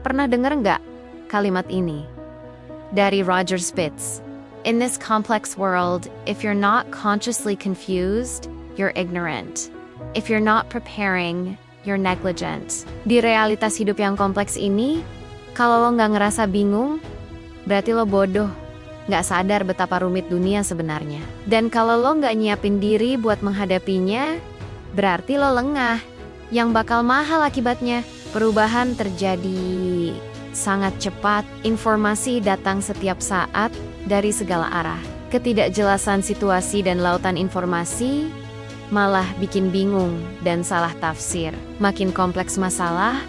Pernah denger nggak kalimat ini? Dari Roger Spitz. In this complex world, if you're not consciously confused, you're ignorant. If you're not preparing, you're negligent. Di realitas hidup yang kompleks ini, kalau lo nggak ngerasa bingung, berarti lo bodoh, nggak sadar betapa rumit dunia sebenarnya. Dan kalau lo nggak nyiapin diri buat menghadapinya, berarti lo lengah, yang bakal mahal akibatnya. Perubahan terjadi sangat cepat, informasi datang setiap saat dari segala arah. Ketidakjelasan situasi dan lautan informasi malah bikin bingung dan salah tafsir. Makin kompleks masalah,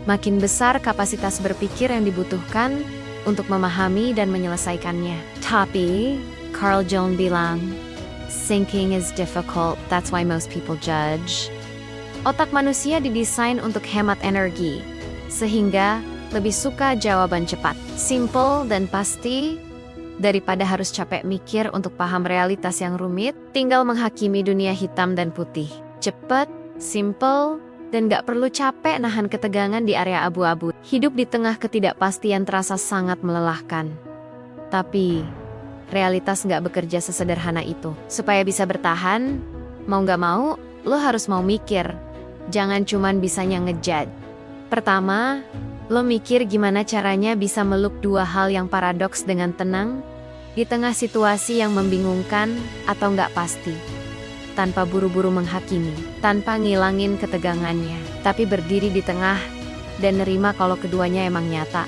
makin besar kapasitas berpikir yang dibutuhkan untuk memahami dan menyelesaikannya. Tapi, Carl Jung bilang, thinking is difficult, that's why most people judge. Otak manusia didesain untuk hemat energi, sehingga lebih suka jawaban cepat, simple dan pasti, daripada harus capek mikir untuk paham realitas yang rumit. Tinggal menghakimi dunia hitam dan putih. Cepat, simple, dan gak perlu capek nahan ketegangan di area abu-abu. Hidup di tengah ketidakpastian terasa sangat melelahkan. Tapi, realitas gak bekerja sesederhana itu. Supaya bisa bertahan, mau gak mau, lo harus mau mikir. Jangan cuman bisanya ngejudge. Pertama, lo mikir gimana caranya bisa meluk dua hal yang paradoks dengan tenang, di tengah situasi yang membingungkan atau nggak pasti. Tanpa buru-buru menghakimi, tanpa ngilangin ketegangannya, tapi berdiri di tengah dan nerima kalau keduanya emang nyata.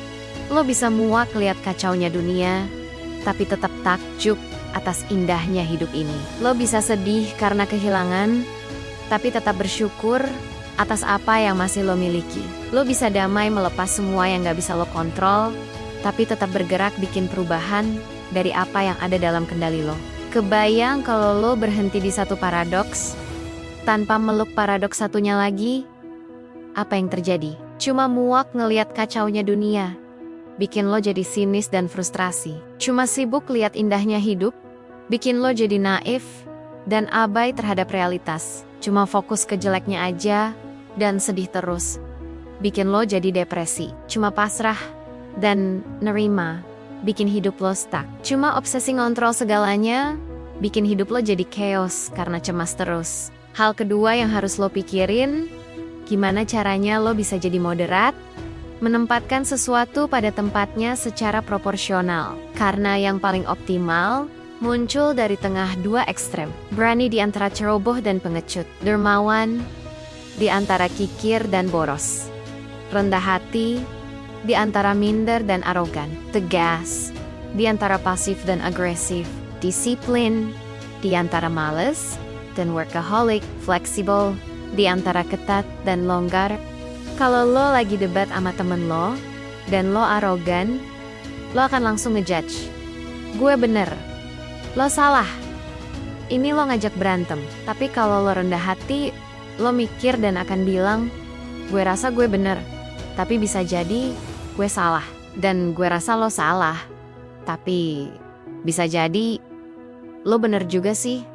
Lo bisa muak lihat kacaunya dunia, tapi tetap takjub atas indahnya hidup ini. Lo bisa sedih karena kehilangan, tapi tetap bersyukur atas apa yang masih lo miliki. Lo bisa damai melepas semua yang gak bisa lo kontrol, tapi tetap bergerak bikin perubahan dari apa yang ada dalam kendali lo. Kebayang kalau lo berhenti di satu paradoks, tanpa meluk paradoks satunya lagi, apa yang terjadi? Cuma muak ngeliat kacaunya dunia, bikin lo jadi sinis dan frustrasi. Cuma sibuk lihat indahnya hidup, bikin lo jadi naif dan abai terhadap realitas. Cuma fokus ke jeleknya aja dan sedih terus, bikin lo jadi depresi. Cuma pasrah dan nerima, bikin hidup lo stuck. Cuma obsesi ngontrol segalanya, bikin hidup lo jadi chaos karena cemas terus. Hal kedua yang harus lo pikirin, gimana caranya lo bisa jadi moderat, menempatkan sesuatu pada tempatnya secara proporsional. Karena yang paling optimal muncul dari tengah dua ekstrem. Berani di antara ceroboh dan pengecut. Dermawan di antara kikir dan boros. Rendah hati di antara minder dan arogan. Tegas di antara pasif dan agresif. Disiplin di antara malas dan workaholic. Fleksibel di antara ketat dan longgar. Kalau lo lagi debat sama temen lo dan lo arogan, lo akan langsung ngejudge. Gue bener, lo salah. Ini lo ngajak berantem. Tapi kalau lo rendah hati, lo mikir dan akan bilang, gue rasa gue bener, tapi bisa jadi gue salah. Dan gue rasa lo salah, tapi bisa jadi lo bener juga sih.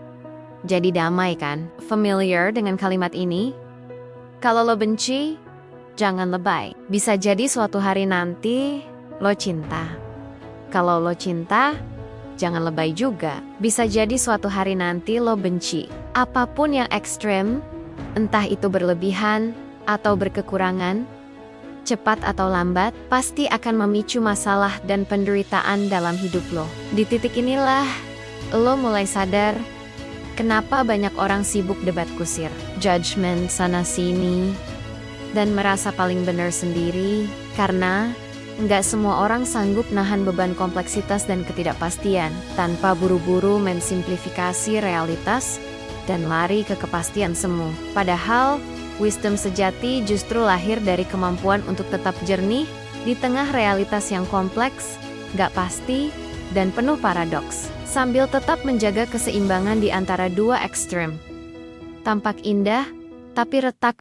Jadi damai kan? Familiar dengan kalimat ini? Kalau lo benci, jangan lebay. Bisa jadi suatu hari nanti lo cinta. Kalau lo cinta, jangan lebay juga. Bisa jadi suatu hari nanti lo benci. Apapun yang ekstrem, entah itu berlebihan atau berkekurangan, cepat atau lambat, pasti akan memicu masalah dan penderitaan dalam hidup lo. Di titik inilah, lo mulai sadar kenapa banyak orang sibuk debat kusir, judgement sana-sini, dan merasa paling benar sendiri, karena nggak semua orang sanggup nahan beban kompleksitas dan ketidakpastian, tanpa buru-buru mensimplifikasi realitas dan lari ke kepastian semu. Padahal, wisdom sejati justru lahir dari kemampuan untuk tetap jernih di tengah realitas yang kompleks, nggak pasti, dan penuh paradoks, sambil tetap menjaga keseimbangan di antara dua ekstrem. Tampak indah, tapi retak